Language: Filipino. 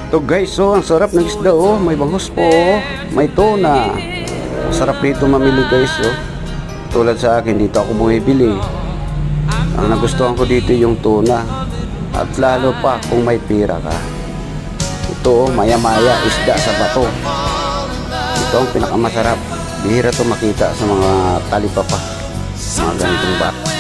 To guys, so ang sarap ng isda oh, may bangus po oh, may tuna. Sarap dito mamili guys oh. Tulad sa akin dito ako bumibili. Ang nagustuhan ko dito yung tuna. At lalo pa kung may pira ka. Ito oh, maya-maya isda sa bato. Ito ang pinakamasarap. Bihira to makita sa mga talipapa. Mga ganitong bat.